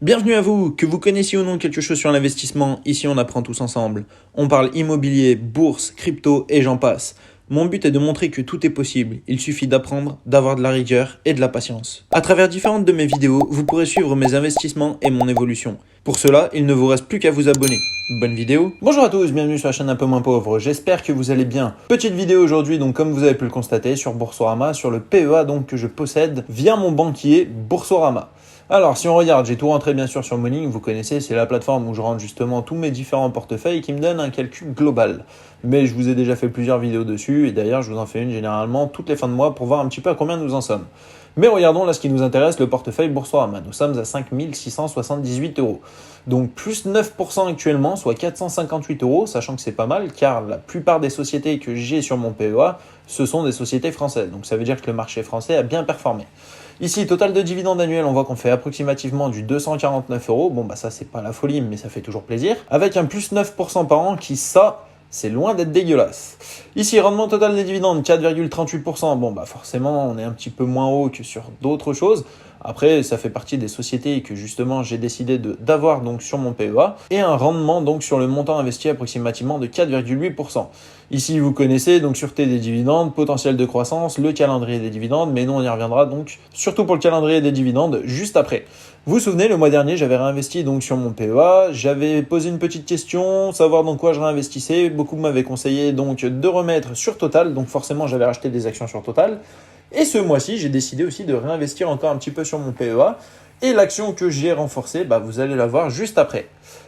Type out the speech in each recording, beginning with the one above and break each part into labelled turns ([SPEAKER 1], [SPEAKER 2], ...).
[SPEAKER 1] Bienvenue à vous, que vous connaissiez ou non quelque chose sur l'investissement, ici on apprend tous ensemble. On parle immobilier, bourse, crypto et j'en passe. Mon but est de montrer que tout est possible, il suffit d'apprendre, d'avoir de la rigueur et de la patience. À travers différentes de mes vidéos, vous pourrez suivre mes investissements et mon évolution. Pour cela, il ne vous reste plus qu'à vous abonner. Bonne vidéo. Bonjour à tous, bienvenue sur la chaîne Un peu moins pauvre, j'espère que vous allez bien. Petite vidéo aujourd'hui, donc comme vous avez pu le constater, sur Boursorama, sur le PEA donc que je possède via mon banquier Boursorama. Alors, si on regarde, j'ai tout rentré bien sûr sur Money, vous connaissez, c'est la plateforme où je rentre justement tous mes différents portefeuilles qui me donne un calcul global. Mais je vous ai déjà fait plusieurs vidéos dessus et d'ailleurs, je vous en fais une généralement toutes les fins de mois pour voir un petit peu à combien nous en sommes. Mais regardons là ce qui nous intéresse, le portefeuille Boursorama. Nous sommes à 5 678 €. Donc plus 9% actuellement, soit 458 €, sachant que c'est pas mal car la plupart des sociétés que j'ai sur mon PEA, ce sont des sociétés françaises. Donc ça veut dire que le marché français a bien performé. Ici, total de dividendes annuels, on voit qu'on fait approximativement du 249 €. Bon, bah ça, c'est pas la folie, mais ça fait toujours plaisir. Avec un plus 9% par an qui, ça, c'est loin d'être dégueulasse. Ici, rendement total des dividendes, 4,38%. Bon, bah forcément, on est un petit peu moins haut que sur d'autres choses. Après, ça fait partie des sociétés que justement j'ai décidé d'avoir donc sur mon PEA et un rendement donc sur le montant investi approximativement de 4,8%. Ici, vous connaissez donc sûreté des dividendes, potentiel de croissance, le calendrier des dividendes, mais nous on y reviendra donc surtout pour le calendrier des dividendes juste après. Vous vous souvenez, le mois dernier, j'avais réinvesti donc sur mon PEA, j'avais posé une petite question, savoir dans quoi je réinvestissais, beaucoup m'avaient conseillé donc de remettre sur Total, donc forcément j'avais racheté des actions sur Total. Et ce mois-ci, j'ai décidé aussi de réinvestir encore un petit peu sur mon PEA. Et l'action que j'ai renforcée, bah, vous allez la voir juste après.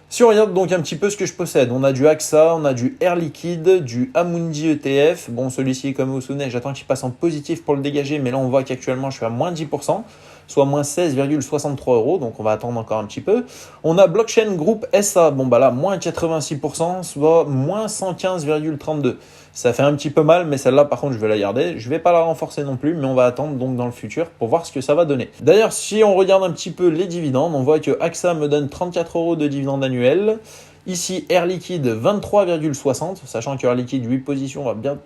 [SPEAKER 1] Si on regarde donc un petit peu ce que je possède, on a du AXA, on a du Air Liquide, du Amundi ETF. Bon, celui-ci, comme vous vous souvenez, j'attends qu'il passe en positif pour le dégager, mais là on voit qu'actuellement je suis à moins 10%, soit moins 16,63 €, donc on va attendre encore un petit peu. On a Blockchain Group SA, bon bah là, moins 86%, soit moins 115,32. Ça fait un petit peu mal, mais celle-là, par contre, je vais la garder. Je vais pas la renforcer non plus, mais on va attendre donc dans le futur pour voir ce que ça va donner. D'ailleurs, si on regarde un petit peu les dividendes, on voit que AXA me donne 34 € de dividendes annuels. Ici, Air Liquide, 23,60, sachant que Air Liquide, 8 positions, va bien...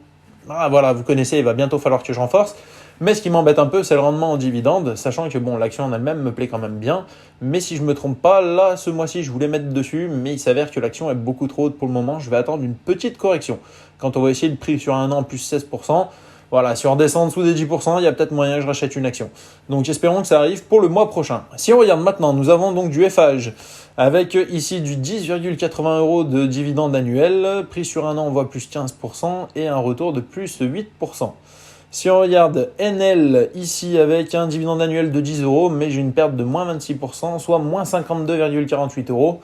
[SPEAKER 1] Ah voilà, vous connaissez, il va bientôt falloir que je renforce. Mais ce qui m'embête un peu, c'est le rendement en dividende, sachant que bon, l'action en elle-même me plaît quand même bien. Mais si je me trompe pas, là, ce mois-ci, je voulais mettre dessus, mais il s'avère que l'action est beaucoup trop haute pour le moment. Je vais attendre une petite correction. Quand on va essayer le prix sur un an plus 16%, voilà, si on redescend en dessous des 10%, il y a peut-être moyen que je rachète une action. Donc espérons que ça arrive pour le mois prochain. Si on regarde maintenant, nous avons donc du FH avec ici du 10,80 € de dividendes annuels. Prix sur un an, on voit plus 15% et un retour de plus 8%. Si on regarde NL ici avec un dividende annuel de 10 €, mais j'ai une perte de moins 26%, soit moins 52,48 €.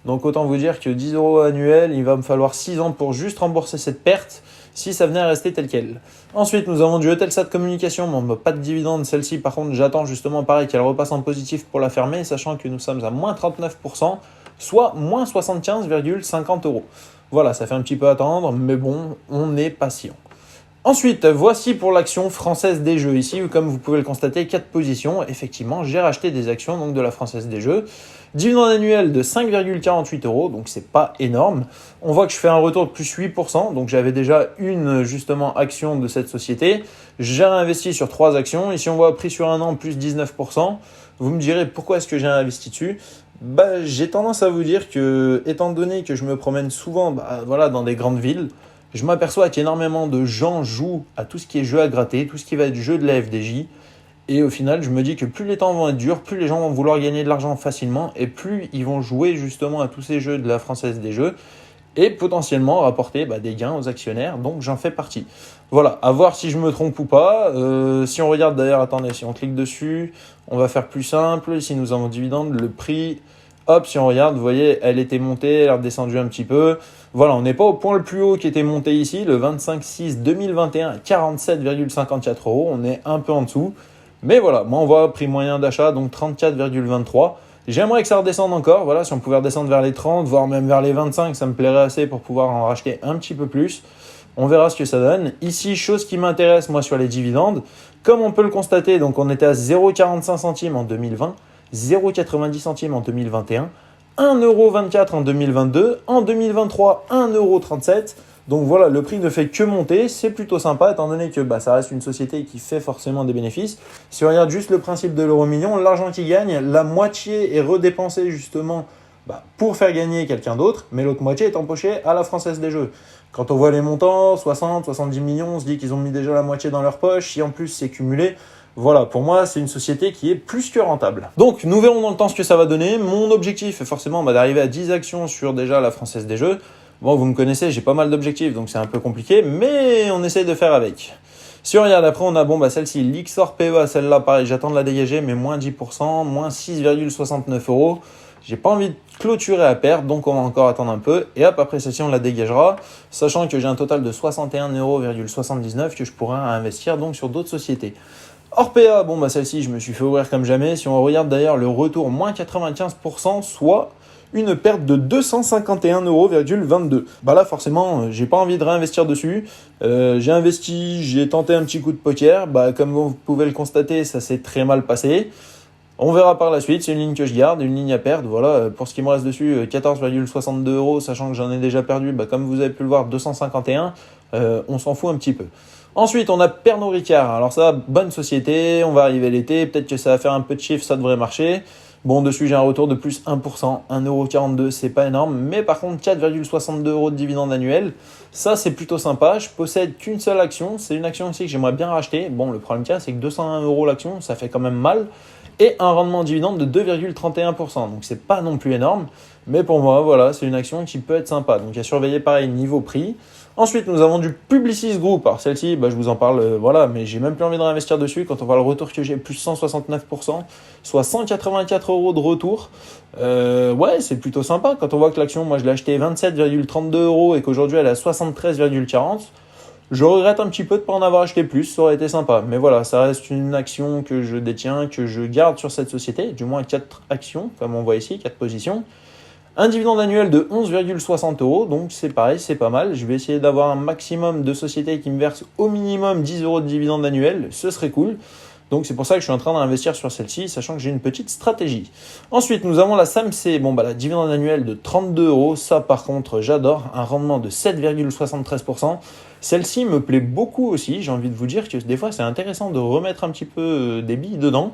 [SPEAKER 1] Donc autant vous dire que 10 € annuels, il va me falloir 6 ans pour juste rembourser cette perte si ça venait à rester tel quel. Ensuite, nous avons du Eutelsat Communication, bon, pas de dividende celle-ci, par contre j'attends justement pareil qu'elle repasse en positif pour la fermer, sachant que nous sommes à moins 39%, soit moins 75,50 €. Voilà, ça fait un petit peu attendre, mais bon, on est patient. Ensuite, voici pour l'action Française des Jeux. Ici, comme vous pouvez le constater, 4 positions. Effectivement, j'ai racheté des actions donc de la Française des Jeux. Dividende annuel de 5,48 €, donc c'est pas énorme. On voit que je fais un retour de plus 8%, donc j'avais déjà une justement action de cette société. J'ai réinvesti sur 3 actions. Ici, on voit prix sur un an plus 19%. Vous me direz pourquoi est-ce que j'ai investi dessus ? Bah, j'ai tendance à vous dire que, étant donné que je me promène souvent voilà, dans des grandes villes, je m'aperçois qu'énormément de gens jouent à tout ce qui est jeu à gratter, tout ce qui va être jeu de la FDJ. Et au final, je me dis que plus les temps vont être durs, plus les gens vont vouloir gagner de l'argent facilement et plus ils vont jouer justement à tous ces jeux de la Française des Jeux et potentiellement rapporter des gains aux actionnaires. Donc j'en fais partie. Voilà, à voir si je me trompe ou pas. Si on regarde d'ailleurs, attendez, si on clique dessus, on va faire plus simple. Ici, nous avons dividende, le prix... Hop, si on regarde, vous voyez, elle était montée, elle a redescendu un petit peu. Voilà, on n'est pas au point le plus haut qui était monté ici, le 25/6/2021 à 47,54 €. On est un peu en dessous. Mais voilà, moi on voit prix moyen d'achat, donc 34,23. J'aimerais que ça redescende encore. Voilà, si on pouvait redescendre vers les 30, voire même vers les 25, ça me plairait assez pour pouvoir en racheter un petit peu plus. On verra ce que ça donne. Ici, chose qui m'intéresse, moi, sur les dividendes. Comme on peut le constater, donc on était à 0,45 centimes en 2020. 0,90 centimes en 2021, 1,24 € en 2022, en 2023, 1,37 €. Donc voilà, le prix ne fait que monter, c'est plutôt sympa étant donné que ça reste une société qui fait forcément des bénéfices. Si on regarde juste le principe de l'euro million, l'argent qui gagne, la moitié est redépensée justement pour faire gagner quelqu'un d'autre, mais l'autre moitié est empochée à la Française des Jeux. Quand on voit les montants, 60, 70 millions, on se dit qu'ils ont mis déjà la moitié dans leur poche, si en plus c'est cumulé, voilà, pour moi, c'est une société qui est plus que rentable. Donc, nous verrons dans le temps ce que ça va donner. Mon objectif est forcément d'arriver à 10 actions sur déjà la Française des Jeux. Bon, vous me connaissez, j'ai pas mal d'objectifs, donc c'est un peu compliqué, mais on essaye de faire avec. Si on regarde après, on a celle-ci, l'Ixor PEA, celle-là, pareil, j'attends de la dégager, mais moins 10%, moins 6,69 euros. J'ai pas envie de clôturer à perdre, donc on va encore attendre un peu. Et hop, après celle-ci, on la dégagera, sachant que j'ai un total de 61,79 € que je pourrais investir donc sur d'autres sociétés. Orpea, celle-ci, je me suis fait ouvrir comme jamais. Si on regarde d'ailleurs le retour, moins 95%, soit une perte de 251,22 €. Là, forcément, j'ai pas envie de réinvestir dessus. J'ai investi, j'ai tenté un petit coup de poker. Comme vous pouvez le constater, ça s'est très mal passé. On verra par la suite, c'est une ligne que je garde, une ligne à perdre. Voilà, pour ce qui me reste dessus, 14,62 €, sachant que j'en ai déjà perdu, comme vous avez pu le voir, 251. On s'en fout un petit peu. Ensuite, on a Pernod Ricard. Alors ça, bonne société, on va arriver l'été, peut-être que ça va faire un peu de chiffre, ça devrait marcher. Bon, dessus, j'ai un retour de plus 1%, 1,42 €, c'est pas énorme, mais par contre, 4,62 € de dividende annuel, ça, c'est plutôt sympa. Je possède qu'une seule action, c'est une action aussi que j'aimerais bien racheter. Bon, le problème qu'il y a, c'est que 201 € l'action, ça fait quand même mal. Et un rendement en dividende de 2,31%. Donc c'est pas non plus énorme, mais pour moi, voilà, c'est une action qui peut être sympa. Donc à surveiller pareil niveau prix. Ensuite, nous avons du Publicis Group. Alors celle-ci, je vous en parle, mais j'ai même plus envie de réinvestir dessus. Quand on voit le retour que j'ai, plus 169%, soit 184 € de retour. Ouais, c'est plutôt sympa. Quand on voit que l'action, moi je l'ai acheté 27,32 € et qu'aujourd'hui elle est à 73,40 €. Je regrette un petit peu de ne pas en avoir acheté plus, ça aurait été sympa. Mais voilà, ça reste une action que je détiens, que je garde sur cette société, du moins 4 actions, comme on voit ici, 4 positions. Un dividende annuel de 11,60 €, donc c'est pareil, c'est pas mal. Je vais essayer d'avoir un maximum de sociétés qui me versent au minimum 10 € de dividende annuel, ce serait cool. Donc c'est pour ça que je suis en train d'investir sur celle-ci, sachant que j'ai une petite stratégie. Ensuite, nous avons la SAMC, la dividende annuelle de 32 €. Ça, par contre, j'adore. Un rendement de 7,73%. Celle-ci me plaît beaucoup aussi. J'ai envie de vous dire que des fois, c'est intéressant de remettre un petit peu des billes dedans.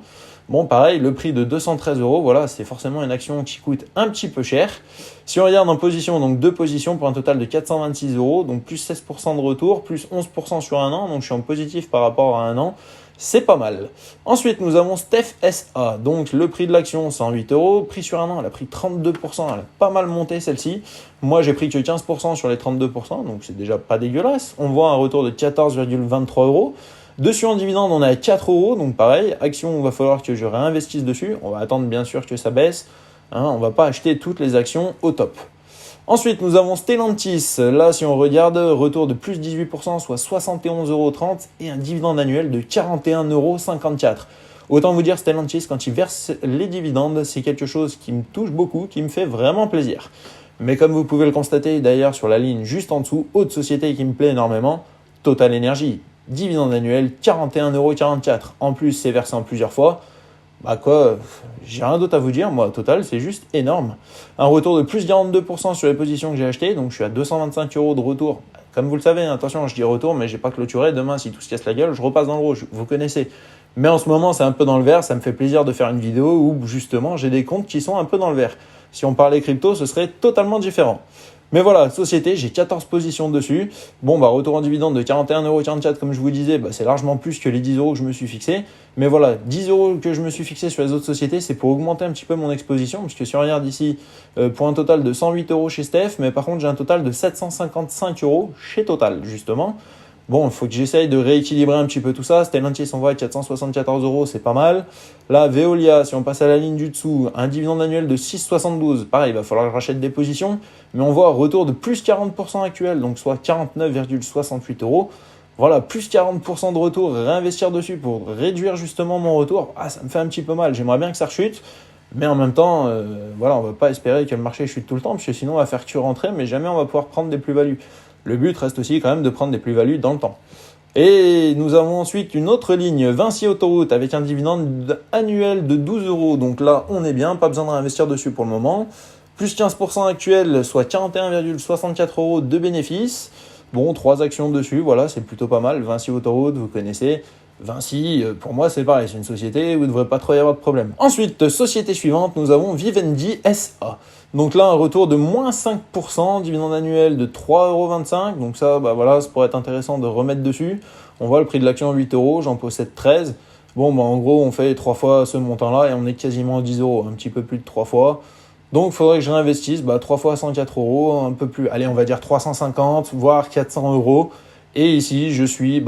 [SPEAKER 1] Bon, pareil, le prix de 213 €, voilà, c'est forcément une action qui coûte un petit peu cher. Si on regarde en position, donc 2 positions pour un total de 426 €, donc plus 16% de retour, plus 11% sur un an, donc je suis en positif par rapport à un an. C'est pas mal. Ensuite, nous avons Steph SA. Donc, le prix de l'action, 108 €. Prix sur un an, elle a pris 32%. Elle a pas mal monté, celle-ci. Moi, j'ai pris que 15% sur les 32%. Donc, c'est déjà pas dégueulasse. On voit un retour de 14,23 €. Dessus, en dividende, on est à 4 €. Donc, pareil, action, il va falloir que je réinvestisse dessus. On va attendre, bien sûr, que ça baisse. On va pas acheter toutes les actions au top. Ensuite, nous avons Stellantis. Là, si on regarde, retour de plus 18%, soit 71,30 € et un dividende annuel de 41,54 €. Autant vous dire, Stellantis, quand il verse les dividendes, c'est quelque chose qui me touche beaucoup, qui me fait vraiment plaisir. Mais comme vous pouvez le constater d'ailleurs sur la ligne juste en dessous, autre société qui me plaît énormément, Total Energy. Dividende annuel, 41,44 €. En plus, c'est versé en plusieurs fois. J'ai rien d'autre à vous dire, moi, Total, c'est juste énorme. Un retour de plus 42% sur les positions que j'ai achetées, donc je suis à 225 € de retour. Comme vous le savez, attention, je dis retour, mais j'ai pas clôturé. Demain, si tout se casse la gueule, je repasse dans le rouge, vous connaissez. Mais en ce moment, c'est un peu dans le vert, ça me fait plaisir de faire une vidéo où, justement, j'ai des comptes qui sont un peu dans le vert. Si on parlait crypto, ce serait totalement différent. Mais voilà, société, j'ai 14 positions dessus. Retour en dividende de 41,44 €, comme je vous disais, c'est largement plus que les 10 € que je me suis fixé. Mais voilà, 10 € que je me suis fixé sur les autres sociétés, c'est pour augmenter un petit peu mon exposition. Parce que si on regarde ici, pour un total de 108 € chez Steph, mais par contre, j'ai un total de 755 € chez Total, justement. Il faut que j'essaye de rééquilibrer un petit peu tout ça. Stellantis, on voit 474 €, c'est pas mal. Là, Veolia, si on passe à la ligne du dessous, un dividende annuel de 6,72 €. Pareil, il va falloir que je rachète des positions. Mais on voit un retour de plus 40% actuel, donc soit 49,68 €. Voilà, plus 40% de retour, réinvestir dessus pour réduire justement mon retour. Ça me fait un petit peu mal. J'aimerais bien que ça rechute. Mais en même temps, on ne va pas espérer que le marché chute tout le temps, parce que sinon on va faire que rentrer, mais jamais on va pouvoir prendre des plus-values. Le but reste aussi quand même de prendre des plus-values dans le temps. Et nous avons ensuite une autre ligne, Vinci Autoroute, avec un dividende annuel de 12 €. Donc là, on est bien, pas besoin de réinvestir dessus pour le moment. Plus 15% actuel, soit 41,64 € de bénéfices. Bon, 3 actions dessus, voilà, c'est plutôt pas mal. Vinci Autoroute, vous connaissez. Vinci, pour moi, c'est pareil, c'est une société où il ne devrait pas trop y avoir de problème. Ensuite, société suivante, nous avons Vivendi SA. Donc là, un retour de moins 5%, dividende annuel de 3,25 €. Donc ça, bah voilà, ça pourrait être intéressant de remettre dessus. On voit le prix de l'action 8 €, j'en possède 13. Bon, bah en gros, on fait 3 fois ce montant-là et on est quasiment à 10 €, un petit peu plus de 3 fois. Donc, il faudrait que je réinvestisse 3 fois 104 €, un peu plus, allez, on va dire 350, voire 400 €. Et ici, je suis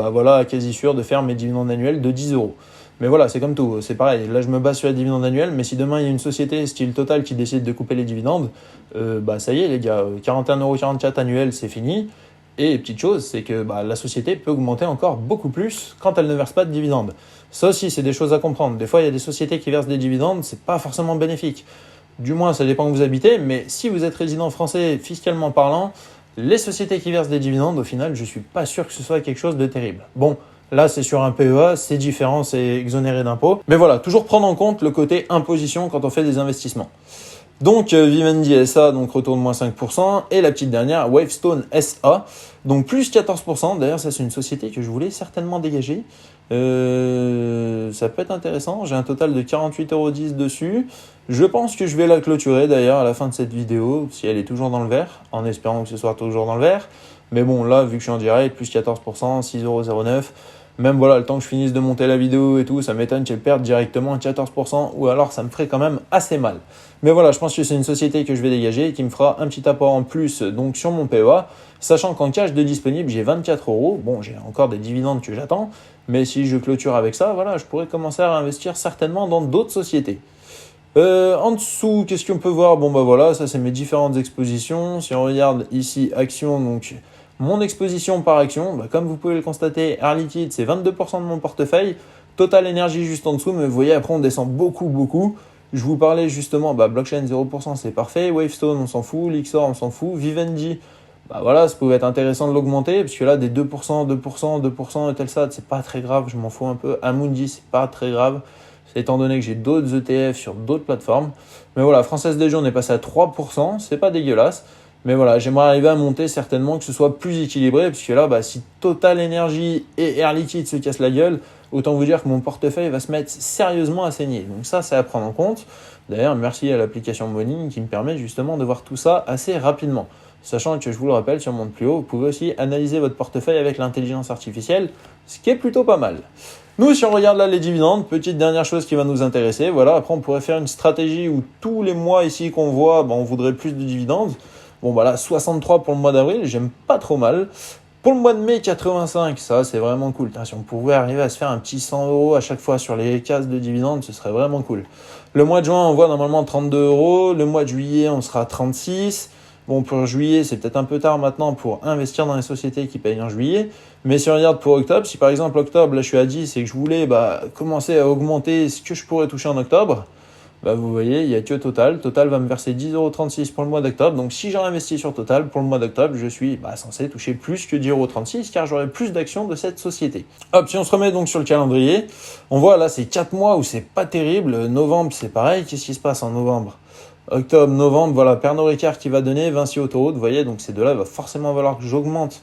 [SPEAKER 1] quasi sûr de faire mes dividendes annuels de 10 €. Mais voilà, c'est comme tout, c'est pareil. Là, je me base sur les dividendes annuels, mais si demain, il y a une société style Total qui décide de couper les dividendes, ça y est, les gars, 41,44 € annuels, c'est fini. Et petite chose, c'est que la société peut augmenter encore beaucoup plus quand elle ne verse pas de dividendes. Ça aussi, c'est des choses à comprendre. Des fois, il y a des sociétés qui versent des dividendes, c'est pas forcément bénéfique. Du moins, ça dépend où vous habitez, mais si vous êtes résident français fiscalement parlant, les sociétés qui versent des dividendes, au final, je ne suis pas sûr que ce soit quelque chose de terrible. Bon, là, c'est sur un PEA, c'est différent, c'est exonéré d'impôts. Mais voilà, toujours prendre en compte le côté imposition quand on fait des investissements. Donc, Vivendi SA, donc retour de moins 5%. Et la petite dernière, Wavestone SA, donc plus 14%. D'ailleurs, ça, c'est une société que je voulais certainement dégager. Ça peut être intéressant. J'ai un total de 48,10 € dessus. Je pense que je vais la clôturer d'ailleurs à la fin de cette vidéo, si elle est toujours dans le vert, en espérant que ce soit toujours dans le vert. Mais bon, là, vu que je suis en direct, plus 14%, 6,09 €. Même voilà, le temps que je finisse de monter la vidéo et tout, ça m'étonne qu'elle perde directement 14%, ou alors ça me ferait quand même assez mal. Mais voilà, je pense que c'est une société que je vais dégager et qui me fera un petit apport en plus donc sur mon PEA, sachant qu'en cash de disponible, j'ai 24 €. Bon, j'ai encore des dividendes que j'attends, mais si je clôture avec ça, voilà, je pourrais commencer à investir certainement dans d'autres sociétés. En dessous, qu'est-ce qu'on peut voir? Bon, voilà, ça c'est mes différentes expositions. Si on regarde ici, actions, donc mon exposition par action, comme vous pouvez le constater, Air Liquide, c'est 22% de mon portefeuille. Total Energy juste en dessous, mais vous voyez, après on descend beaucoup. Je vous parlais justement, Blockchain 0%, c'est parfait. Wavestone, on s'en fout. Lixor, on s'en fout. Vivendi, voilà, ça pouvait être intéressant de l'augmenter, parce que là, des 2%, 2%, Eutelsat, c'est pas très grave, je m'en fous un peu. Amundi, c'est pas très grave, étant donné que j'ai d'autres ETF sur d'autres plateformes. Mais voilà, Française des Jeux, on est passé à 3%, c'est pas dégueulasse. Mais voilà, j'aimerais arriver à monter certainement que ce soit plus équilibré, parce que là, si Total Energy et Air Liquide se cassent la gueule, autant vous dire que mon portefeuille va se mettre sérieusement à saigner. Donc ça, c'est à prendre en compte. D'ailleurs, merci à l'application Morning qui me permet justement de voir tout ça assez rapidement. Sachant que, je vous le rappelle, sur Monde Plus Haut, vous pouvez aussi analyser votre portefeuille avec l'intelligence artificielle, ce qui est plutôt pas mal. Nous, si on regarde là les dividendes, petite dernière chose qui va nous intéresser, voilà, après on pourrait faire une stratégie où tous les mois ici qu'on voit, on voudrait plus de dividendes. Bon, 63 pour le mois d'avril, j'aime pas trop mal. Pour le mois de mai, 85, ça c'est vraiment cool. Si on pouvait arriver à se faire un petit 100 € à chaque fois sur les cases de dividendes, ce serait vraiment cool. Le mois de juin, on voit normalement 32 €. Le mois de juillet, on sera à 36. Bon, pour juillet, c'est peut-être un peu tard maintenant pour investir dans les sociétés qui payent en juillet. Mais si on regarde pour octobre, si par exemple octobre, là je suis à 10 et que je voulais commencer à augmenter ce que je pourrais toucher en octobre, vous voyez, il n'y a que Total. Total va me verser 10,36 € pour le mois d'octobre. Donc si j'ai investi sur Total, pour le mois d'octobre, je suis censé toucher plus que 10,36 € car j'aurai plus d'actions de cette société. Hop, si on se remet donc sur le calendrier, on voit là, c'est 4 mois où c'est pas terrible. Novembre, c'est pareil. Qu'est-ce qui se passe en novembre? Octobre, novembre, voilà, Pernod Ricard qui va donner, Vinci Autoroute, vous voyez, donc ces deux-là, il va forcément falloir que j'augmente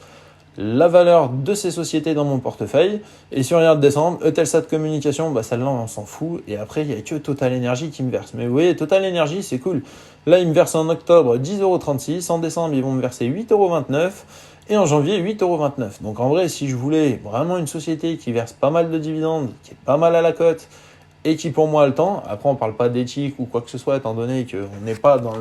[SPEAKER 1] la valeur de ces sociétés dans mon portefeuille. Et si on regarde décembre, Eutelsat Communication, celle-là on s'en fout. Et après, il n'y a que Total Energy qui me verse. Mais vous voyez, Total Energy, c'est cool. Là, ils me versent en octobre 10,36 €. En décembre, ils vont me verser 8,29 €. Et en janvier, 8,29 €. Donc en vrai, si je voulais vraiment une société qui verse pas mal de dividendes, qui est pas mal à la cote, et qui pour moi a le temps, après on parle pas d'éthique ou quoi que ce soit, étant donné qu'on n'est pas dans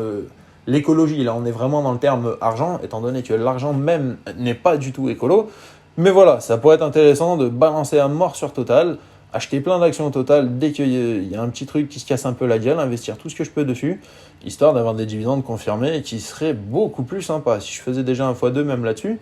[SPEAKER 1] l'écologie, là on est vraiment dans le terme argent, étant donné que l'argent même n'est pas du tout écolo. Mais voilà, ça pourrait être intéressant de balancer à mort sur Total, acheter plein d'actions Total dès qu'il y a un petit truc qui se casse un peu la gueule, investir tout ce que je peux dessus, histoire d'avoir des dividendes confirmés et qui seraient beaucoup plus sympas. Si je faisais déjà un x2 même là-dessus,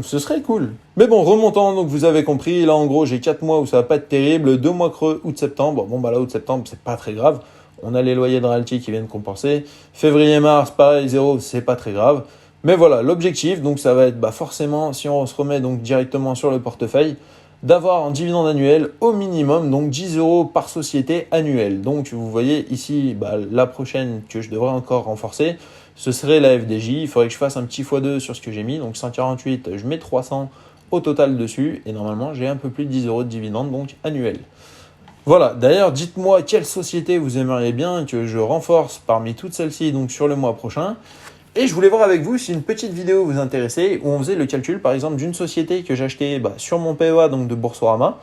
[SPEAKER 1] ce serait cool. Mais bon, remontant, donc vous avez compris, là en gros j'ai 4 mois où ça va pas être terrible, 2 mois creux, août-septembre. Là août-septembre c'est pas très grave, on a les loyers de royalty qui viennent compenser. Février-mars, pareil, 0, c'est pas très grave. Mais voilà, l'objectif, donc ça va être forcément, si on se remet donc directement sur le portefeuille, d'avoir en dividende annuel au minimum donc 10 € par société annuelle. Donc vous voyez ici, la prochaine que je devrais encore renforcer, ce serait la FDJ. Il faudrait que je fasse un petit x2 sur ce que j'ai mis. Donc 148, je mets 300 au total dessus. Et normalement, j'ai un peu plus de 10 € de dividende donc annuel. Voilà, d'ailleurs, dites-moi quelle société vous aimeriez bien que je renforce parmi toutes celles-ci donc sur le mois prochain. Et je voulais voir avec vous si une petite vidéo vous intéressait où on faisait le calcul par exemple d'une société que j'achetais sur mon PEA donc de Boursorama,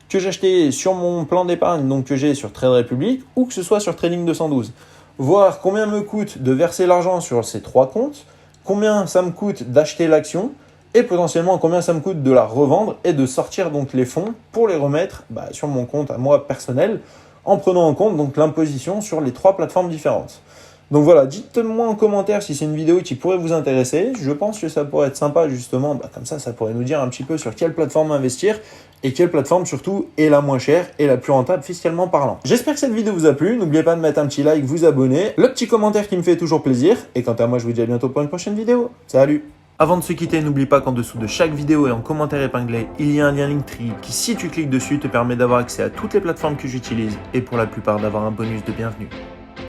[SPEAKER 1] que j'achetais sur mon plan d'épargne donc que j'ai sur Trade Republic ou que ce soit sur Trading 212. Voir combien me coûte de verser l'argent sur ces 3 comptes, combien ça me coûte d'acheter l'action et potentiellement combien ça me coûte de la revendre et de sortir donc les fonds pour les remettre sur mon compte à moi personnel en prenant en compte donc l'imposition sur les 3 plateformes différentes. Donc voilà, dites-moi en commentaire si c'est une vidéo qui pourrait vous intéresser. Je pense que ça pourrait être sympa justement, comme ça pourrait nous dire un petit peu sur quelle plateforme investir et quelle plateforme surtout est la moins chère et la plus rentable fiscalement parlant. J'espère que cette vidéo vous a plu, n'oubliez pas de mettre un petit like, vous abonner, le petit commentaire qui me fait toujours plaisir. Et quant à moi, je vous dis à bientôt pour une prochaine vidéo. Salut! Avant de se quitter, n'oublie pas qu'en dessous de chaque vidéo et en commentaire épinglé, il y a un lien Linktree qui, si tu cliques dessus, te permet d'avoir accès à toutes les plateformes que j'utilise et pour la plupart d'avoir un bonus de bienvenue.